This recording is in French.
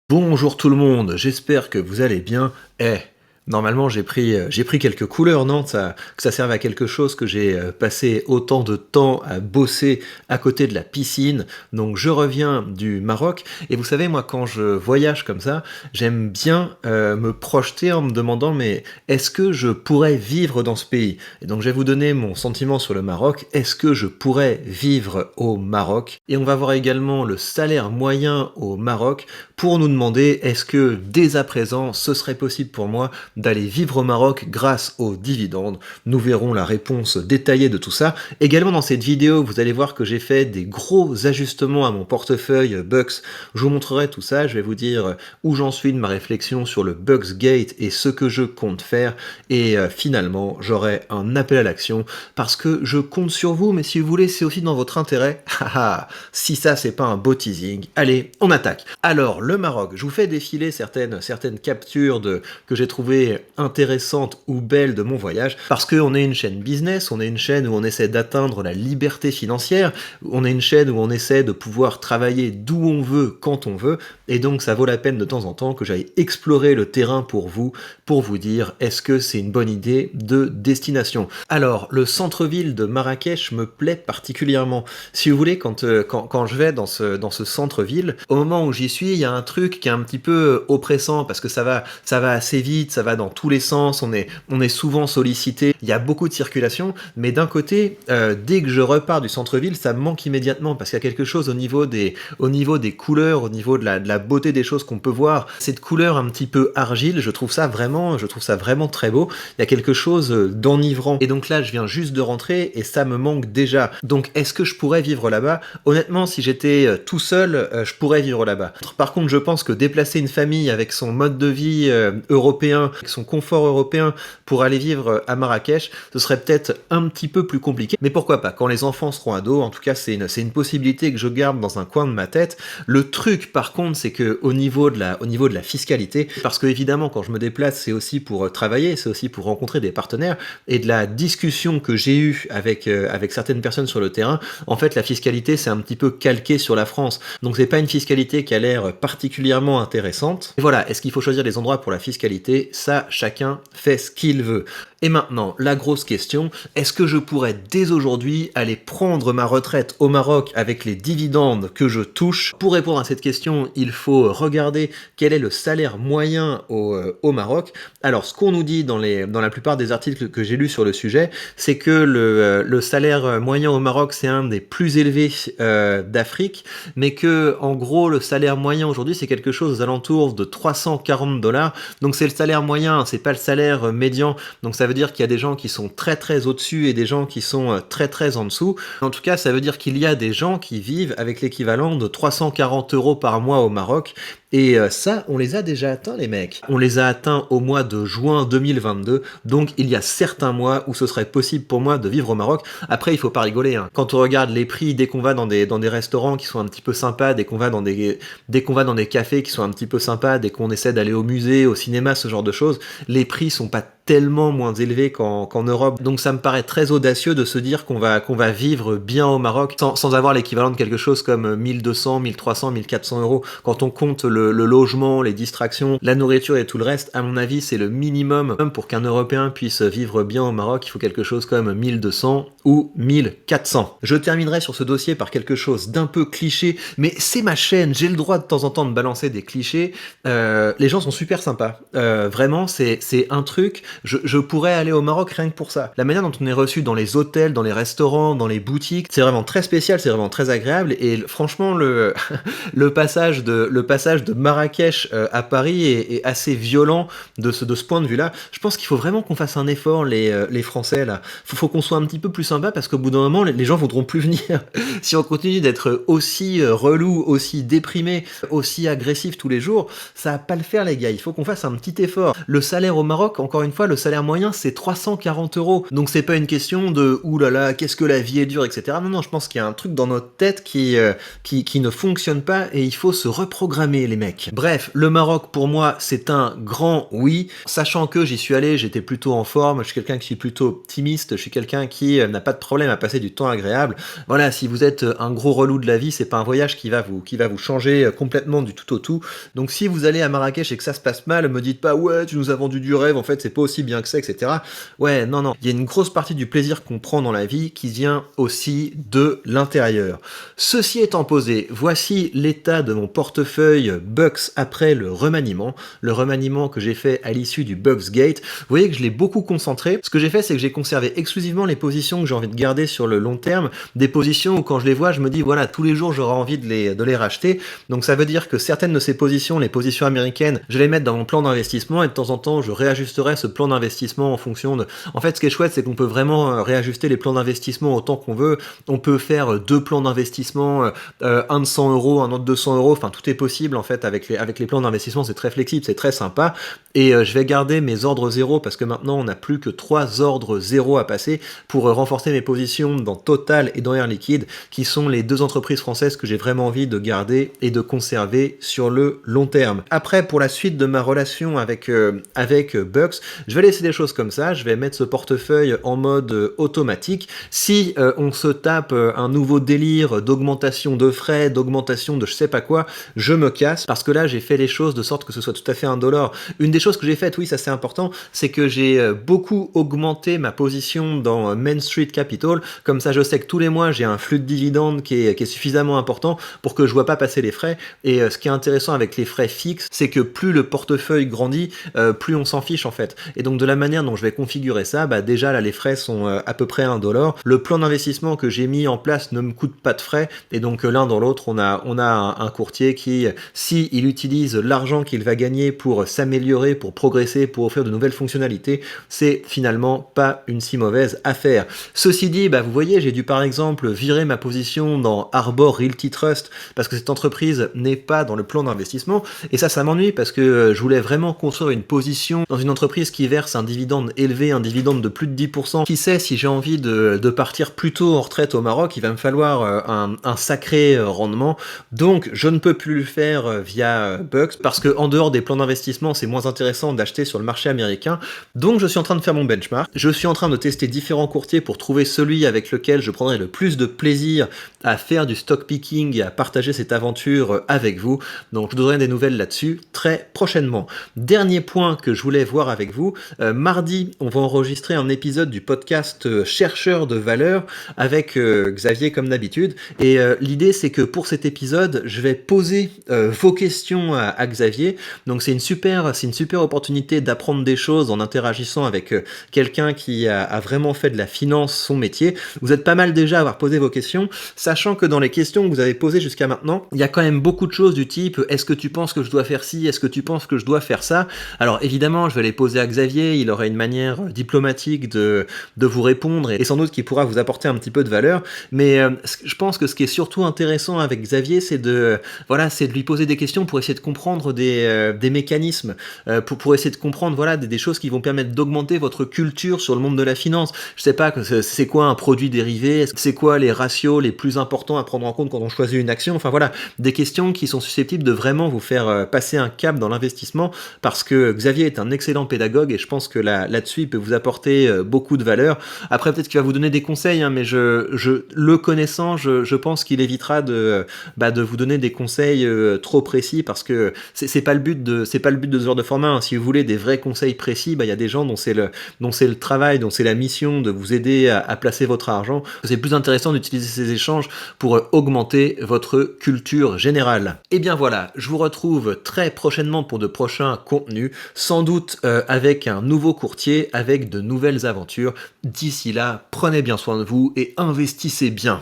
Bonjour tout le monde, j'espère que vous allez bien. Normalement j'ai pris quelques couleurs, non? Que ça serve à quelque chose, que j'ai passé autant de temps à bosser à côté de la piscine. Donc je reviens du Maroc et vous savez, moi quand je voyage comme ça, j'aime bien me projeter en me demandant mais est-ce que je pourrais vivre dans ce pays? Et donc je vais vous donner mon sentiment sur le Maroc. Est-ce que je pourrais vivre au Maroc? Et on va voir également le salaire moyen au Maroc pour nous demander est-ce que dès à présent ce serait possible pour moi d'aller vivre au Maroc grâce aux dividendes. Nous verrons la réponse détaillée de tout ça. Également dans cette vidéo, vous allez voir que j'ai fait des gros ajustements à mon portefeuille Bucks. Je vous montrerai tout ça, je vais vous dire où j'en suis de ma réflexion sur le Bucks Gate et ce que je compte faire. Et finalement, j'aurai un appel à l'action parce que je compte sur vous, mais si vous voulez, c'est aussi dans votre intérêt. Si ça, c'est pas un beau teasing, allez, on attaque. Alors, le Maroc, je vous fais défiler certaines captures que j'ai trouvées intéressantes ou belles de mon voyage, parce qu'on est une chaîne business, on est une chaîne où on essaie d'atteindre la liberté financière, on est une chaîne où on essaie de pouvoir travailler d'où on veut, quand on veut, et donc ça vaut la peine de temps en temps que j'aille explorer le terrain pour vous dire est-ce que c'est une bonne idée de destination. Alors, le centre-ville de Marrakech me plaît particulièrement. Si vous voulez, quand je vais dans ce centre-ville, au moment où j'y suis, il y a un truc qui est un petit peu oppressant, parce que ça va assez vite, ça va dans tous les sens, on est souvent sollicité, il y a beaucoup de circulation, mais d'un côté, dès que je repars du centre-ville, ça me manque immédiatement, parce qu'il y a quelque chose au niveau des couleurs, au niveau de la beauté des choses qu'on peut voir, cette couleur un petit peu argile, je trouve ça vraiment très beau, il y a quelque chose d'enivrant, et donc là, je viens juste de rentrer, et ça me manque déjà. Donc, est-ce que je pourrais vivre là-bas? Honnêtement, si j'étais tout seul, je pourrais vivre là-bas. Par contre, je pense que déplacer une famille avec son mode de vie européen, avec son confort européen, pour aller vivre à Marrakech, ce serait peut-être un petit peu plus compliqué. Mais pourquoi pas? Quand les enfants seront ados, en tout cas, c'est une possibilité que je garde dans un coin de ma tête. Le truc, par contre, c'est que au niveau de la fiscalité, parce que évidemment, quand je me déplace, c'est aussi pour travailler, c'est aussi pour rencontrer des partenaires, et de la discussion que j'ai eue avec certaines personnes sur le terrain, en fait, la fiscalité, c'est un petit peu calqué sur la France. Donc, c'est pas une fiscalité qui a l'air particulièrement intéressante. Et voilà, est-ce qu'il faut choisir les endroits pour la fiscalité? Ça, chacun fait ce qu'il veut. Et maintenant, la grosse question, est-ce que je pourrais dès aujourd'hui aller prendre ma retraite au Maroc avec les dividendes que je touche? Pour répondre à cette question, il faut regarder quel est le salaire moyen au Maroc. Alors, ce qu'on nous dit dans la plupart des articles que j'ai lus sur le sujet, c'est que le salaire moyen au Maroc, c'est un des plus élevés d'Afrique, mais que, en gros, le salaire moyen aujourd'hui, c'est quelque chose aux alentours de 340 $. Donc, c'est le salaire moyen, c'est pas le salaire médian. Donc, ça veut dire qu'il y a des gens qui sont très très au-dessus et des gens qui sont très très en dessous. En tout cas, ça veut dire qu'il y a des gens qui vivent avec l'équivalent de 340 € par mois au Maroc. Et ça, on les a déjà atteints, les mecs. On les a atteints au mois de juin 2022, donc il y a certains mois où ce serait possible pour moi de vivre au Maroc. Après, il faut pas rigoler, hein. Quand on regarde les prix, dès qu'on va dans des restaurants qui sont un petit peu sympas, dès qu'on va dans des cafés qui sont un petit peu sympas, dès qu'on essaie d'aller au musée, au cinéma, ce genre de choses, les prix sont pas tellement moins élevés qu'en Europe. Donc ça me paraît très audacieux de se dire qu'on va vivre bien au Maroc sans avoir l'équivalent de quelque chose comme 1200, 1300, 1400 €. Quand on compte le logement, les distractions, la nourriture et tout le reste, à mon avis, c'est le minimum. Même pour qu'un Européen puisse vivre bien au Maroc, il faut quelque chose comme 1200 ou 1400. Je terminerai sur ce dossier par quelque chose d'un peu cliché, mais c'est ma chaîne, j'ai le droit de temps en temps de balancer des clichés. Les gens sont super sympas. Vraiment, c'est un truc, je pourrais aller au Maroc rien que pour ça. La manière dont on est reçu dans les hôtels, dans les restaurants, dans les boutiques, c'est vraiment très spécial, c'est vraiment très agréable, et franchement, le passage de Marrakech à Paris est assez violent de ce point de vue-là. Je pense qu'il faut vraiment qu'on fasse un effort, les Français, là. Faut qu'on soit un petit peu plus sympa, parce qu'au bout d'un moment, les gens voudront plus venir. Si on continue d'être aussi relou, aussi déprimé, aussi agressif tous les jours, ça va pas le faire, les gars. Il faut qu'on fasse un petit effort. Le salaire au Maroc, encore une fois, le salaire moyen, c'est 340 €. Donc c'est pas une question de ouh là là, qu'est-ce que la vie est dure, etc. Non, je pense qu'il y a un truc dans notre tête qui ne fonctionne pas, et il faut se reprogrammer, les mecs. Bref, le Maroc, pour moi, c'est un grand oui. Sachant que j'y suis allé, j'étais plutôt en forme, je suis quelqu'un qui suis plutôt optimiste, je suis quelqu'un qui n'a pas pas de problème à passer du temps agréable. Voilà, si vous êtes un gros relou de la vie, c'est pas un voyage qui va vous changer complètement du tout au tout. Donc si vous allez à Marrakech et que ça se passe mal, me dites pas ouais, tu nous as vendu du rêve, en fait c'est pas aussi bien que ça, etc. Ouais, non, non. Il y a une grosse partie du plaisir qu'on prend dans la vie qui vient aussi de l'intérieur. Ceci étant posé, voici l'état de mon portefeuille Bucks après le remaniement que j'ai fait à l'issue du Bucks Gate. Vous voyez que je l'ai beaucoup concentré. Ce que j'ai fait, c'est que j'ai conservé exclusivement les positions que j'ai envie de garder sur le long terme, des positions où quand je les vois, je me dis voilà, tous les jours j'aurai envie de les racheter. Donc ça veut dire que certaines de ces positions, les positions américaines, je vais les mettre dans mon plan d'investissement et de temps en temps, je réajusterai ce plan d'investissement en fonction de... En fait, ce qui est chouette, c'est qu'on peut vraiment réajuster les plans d'investissement autant qu'on veut. On peut faire deux plans d'investissement, un de 100 euros, un autre de 100 euros. Enfin, tout est possible en fait avec les plans d'investissement. C'est très flexible, c'est très sympa. Et je vais garder mes ordres zéro parce que maintenant, on n'a plus que 3 ordres zéro à passer pour renforcer mes positions dans Total et dans Air Liquide, qui sont les deux entreprises françaises que j'ai vraiment envie de garder et de conserver sur le long terme. Après, pour la suite de ma relation avec Bucks, je vais laisser des choses comme ça. Je vais mettre ce portefeuille en mode automatique. Si on se tape un nouveau délire d'augmentation de frais, d'augmentation de je sais pas quoi, je me casse parce que là, j'ai fait les choses de sorte que ce soit tout à fait indolore. Une des choses que j'ai faites, oui, ça c'est important, c'est que j'ai beaucoup augmenté ma position dans Main Street Capital. Comme ça, je sais que tous les mois, j'ai un flux de dividendes qui est suffisamment important pour que je ne vois pas passer les frais. Et ce qui est intéressant avec les frais fixes, c'est que plus le portefeuille grandit, plus on s'en fiche en fait. Et donc de la manière dont je vais configurer ça, bah déjà là les frais sont à peu près $1. Le plan d'investissement que j'ai mis en place ne me coûte pas de frais. Et donc l'un dans l'autre, on a un courtier qui, si il utilise l'argent qu'il va gagner pour s'améliorer, pour progresser, pour offrir de nouvelles fonctionnalités, c'est finalement pas une si mauvaise affaire. Ceci dit, bah vous voyez, j'ai dû par exemple virer ma position dans Arbor Realty Trust parce que cette entreprise n'est pas dans le plan d'investissement et ça m'ennuie parce que je voulais vraiment construire une position dans une entreprise qui verse un dividende élevé, un dividende de plus de 10%. Qui sait, si j'ai envie de partir plus tôt en retraite au Maroc, il va me falloir un sacré rendement. Donc je ne peux plus le faire via Bucks parce que en dehors des plans d'investissement, c'est moins intéressant d'acheter sur le marché américain. Donc je suis en train de faire mon benchmark. Je suis en train de tester différents courtiers pour trouver celui avec lequel je prendrai le plus de plaisir à faire du stock picking et à partager cette aventure avec vous. Donc je vous donnerai des nouvelles là-dessus très prochainement. Dernier point que je voulais voir avec vous, mardi, on va enregistrer un épisode du podcast Chercheurs de valeur avec Xavier comme d'habitude. Et l'idée, c'est que pour cet épisode, je vais poser vos questions à Xavier. Donc c'est une super opportunité d'apprendre des choses en interagissant avec quelqu'un qui a vraiment fait de la finance son métier. Vous êtes pas mal déjà à avoir posé vos questions, sachant que dans les questions que vous avez posées jusqu'à maintenant, il y a quand même beaucoup de choses du type est-ce que tu penses que je dois faire ci, est-ce que tu penses que je dois faire ça. Alors évidemment, je vais les poser à Xavier, il aura une manière diplomatique de vous répondre et sans doute qu'il pourra vous apporter un petit peu de valeur, mais je pense que ce qui est surtout intéressant avec Xavier, c'est de lui poser des questions pour essayer de comprendre des mécanismes, pour essayer de comprendre des choses qui vont permettre d'augmenter votre culture sur le monde de la finance. Je sais pas, c'est quoi un produit dérivé, c'est quoi les ratios les plus importants à prendre en compte quand on choisit une action, enfin voilà, des questions qui sont susceptibles de vraiment vous faire passer un cap dans l'investissement, parce que Xavier est un excellent pédagogue et je pense que là-dessus il peut vous apporter beaucoup de valeur. Après peut-être qu'il va vous donner des conseils, hein, mais le connaissant, je pense qu'il évitera de vous donner des conseils trop précis, parce que c'est pas le but de ce genre de format, hein. Si vous voulez des vrais conseils précis, il y a des gens dont c'est le travail, dont c'est la mission de vous aider à placer votre argent. C'est plus intéressant d'utiliser ces échanges pour augmenter votre culture générale. Et bien voilà, je vous retrouve très prochainement pour de prochains contenus, sans doute avec un nouveau courtier, avec de nouvelles aventures. D'ici là, prenez bien soin de vous et investissez bien.